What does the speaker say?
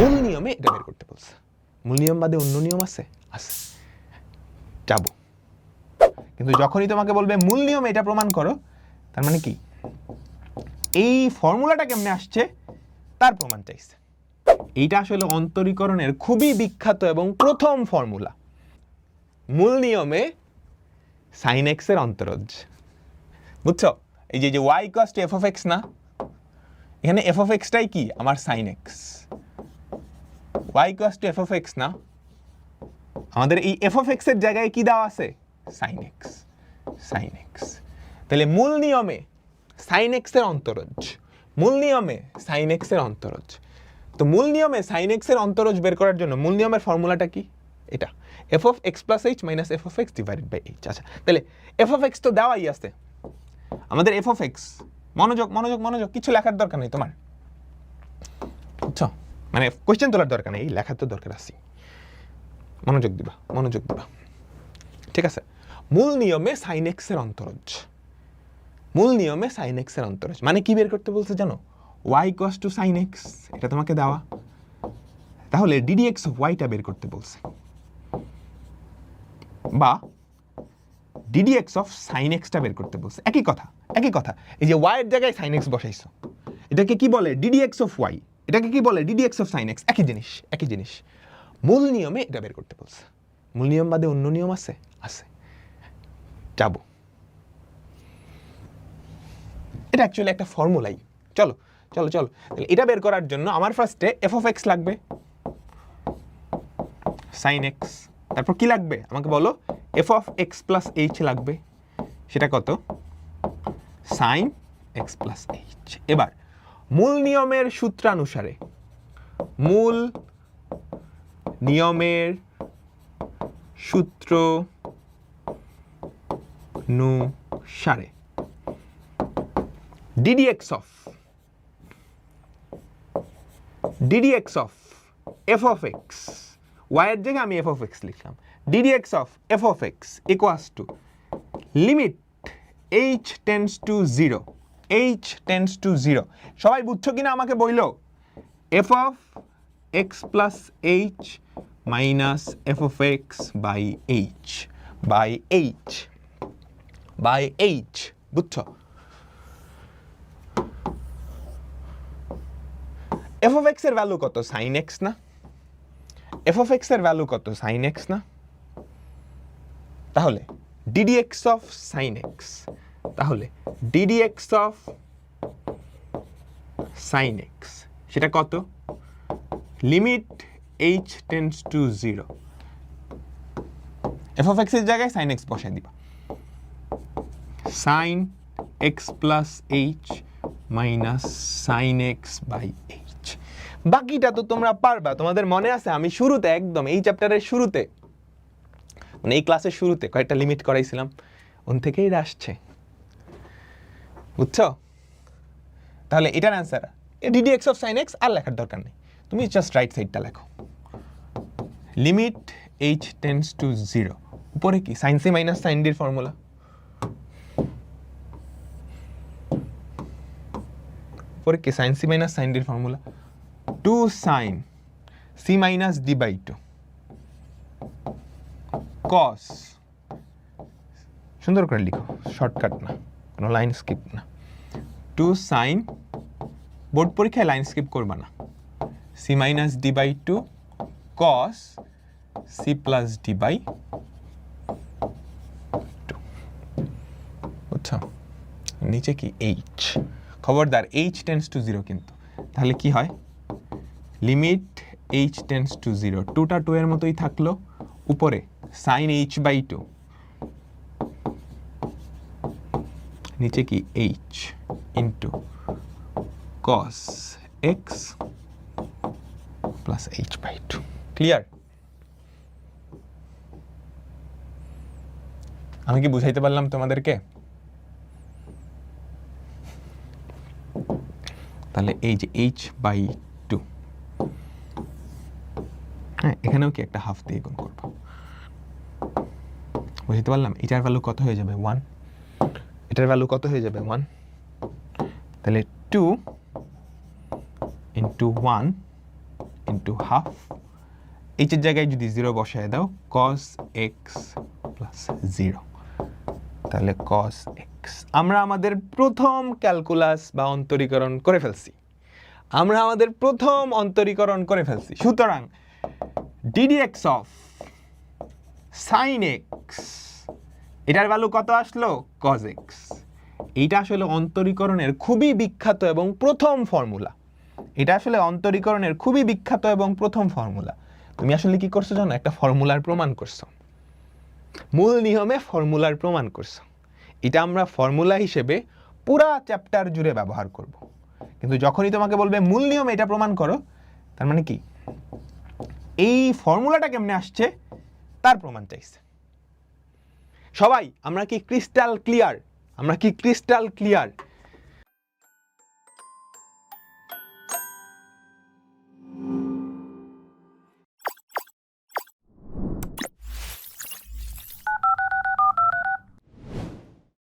মূল নিয়মে এটা বের করতে বলছে। মূল নিয়ম বাদে অন্য নিয়ম আছে? আছে, যাবো। কিন্তু যখনই তোমাকে বলবে মূল নিয়মে এটা প্রমাণ করো, তার মানে কি এই ফর্মুলাটা কেমনে আসছে তার প্রমাণ চাইছে। এইটা আসলে অন্তরীকরণের খুবই বিখ্যাত এবং প্রথম ফর্মুলা। মূল নিয়মে sin x এর অন্তরজ, বুঝছো? এই যে y equals to f of x না, এখানে f অফ x টাই কি আমার sin x, y equals to f of x না, আমাদের এই f অফ x এর জায়গায় কি দেওয়া আছে sin x, sin x। তাহলে মূল নিয়মে sin x এর অন্তরজ, মূল নিয়মে sin x এর অন্তরজ। তো মূল নিয়মে sin x এর অন্তরজ বের করার জন্য মূল নিয়মের ফর্মুলাটা কি? এটা f of x plus h minus f of x divided by h। আচ্ছা, তাহলে f of x তো দেওয়াই আছে আমাদের। f of x, মনোযোগ মনোযোগ মনোযোগ, কিছু লেখার দরকার নেই তোমার, বুঝছো? মানে কোশ্চেন তোলার দরকার নেই, লেখার তো দরকার আছে। মনোযোগ দিবা, মনোযোগ দিবা, ঠিক আছে? মূল নিয়মে sin x এর অন্তরজ, মূল নিয়মে sin x এর অন্তরজ মানে কি বের করতে বলছে জানো? y equals to sin x, এটা তোমাকে দেওয়া, তাহলে ddx of y টা বের করতে বলছে, বা ddx of sin x টা বের করতে বলছে। একই কথা, একই কথা। এই যে y এর জায়গায় sin x বসাইছো, এটাকে কি বলে ddx of y, এটাকে কি বলে ddx of sin x, একই জিনিস, একই জিনিস। মূল নিয়মে এটা বের করতে বলছে। মূল নিয়ম বাদে অন্য নিয়ম আছে? আছে, যাবো। এটা অ্যাকচুয়ালি একটা ফর্মুলাই। চলো চলো চলো, তাহলে এটা বের করার জন্য আমার ফার্স্টে f of x লাগবে, sin x, তারপর কি লাগবে আমাকে বলো? f of x plus h লাগবে, সেটা কত? sin x plus h। এবার মূল নিয়মের সূত্রানুসারে, মূল নিয়মের সূত্র অনুসারে ddx of f of x, y এর জায়গায় আমি f of x লিখলাম, ddx of f of x equals to limit h tends to 0, h tends to 0। সবাই বুঝছো কিনা আমাকে বইলো? f of x plus h minus f of x by h, by h, by h, বুঝছো? f of x এর value কত? sin x না? f of x এর ভ্যালু কত? sin x না? তাহলে ddx of sin x, তাহলে ddx of sin x সেটা কত? Limit h tends to 0, f of x এর জায়গায় sin x বসাই দিবা, sin x plus h minus sin x by h। বাকিটা তো তোমরা পারবা, তোমাদের মনে আছে আমি শুরুতে একদম এই চ্যাপ্টারের শুরুতে, মানে এই ক্লাসের শুরুতে কয়েকটা লিমিট করাইছিলাম, ওন থেকেই আসছে, বুঝছো? তাহলে এটার answer ddx of sin x আর লেখার দরকার নেই, তুমি জাস্ট রাইট সাইডটা লেখো, লিমিট h tends to 0, উপরে কি sin c minus sin d এর ফর্মুলা, উপরে কি sin c minus sin d এর formula, 2 sin c minus d by 2 cos, সুন্দর করে লিখো, শর্টকাট না, কোনো লাইন স্কিপ না, 2 sin, বোর্ড পরীক্ষায় লাইন স্কিপ করবা না, c minus d by 2 cos c plus d by 2, বুঝছো? নিচে কি h, খবরদার h tends to 0 কিন্তু, তাহলে কি হয়? লিমিট h tends to 0, 2টা 2 এর মতোই থাকলো, উপরে sin h by 2, নিচে কি h into cos x plus h by 2। Clear? আমি কি বুঝাইতে পারলাম তোমাদেরকে? তাহলে এই যে h by 2, হ্যাঁ এখানেও কি একটা হাফ দিয়ে গুণ করবো, বুঝতে পারলাম? এটার ভ্যালু কত হয়ে যাবে? 1, এটার ভ্যালু কত হয়ে যাবে? 1, তাহলে 2 into 1 ইন্টু হাফ, এইচের জায়গায় যদি 0 বসায় দাও cos x প্লাস 0, তাহলে cos x। আমরা আমাদের প্রথম ক্যালকুলাস বা অন্তরীকরণ করে ফেলছি, সুতরাং ddx অফ sin x, এটার ভ্যালু কত আসলো? cos x। এইটা আসলে অন্তরীকরণের খুবই বিখ্যাত এবং প্রথম ফর্মুলা। তুমি আসলে কি করছো জানো? একটা ফর্মুলার প্রমাণ করছো, মূল নিয়মে ফর্মুলার প্রমাণ করছো। এটা আমরা ফর্মুলা হিসেবে পুরা চ্যাপ্টার জুড়ে ব্যবহার করব, কিন্তু যখনই তোমাকে বলবে মূল নিয়মে এটা প্রমাণ করো, তার মানে কি এই ফর্মুলাটা কেমনে আসছে তার প্রমাণ চাইছে। সবাই আমরা কি ক্রিস্টাল ক্লিয়ার?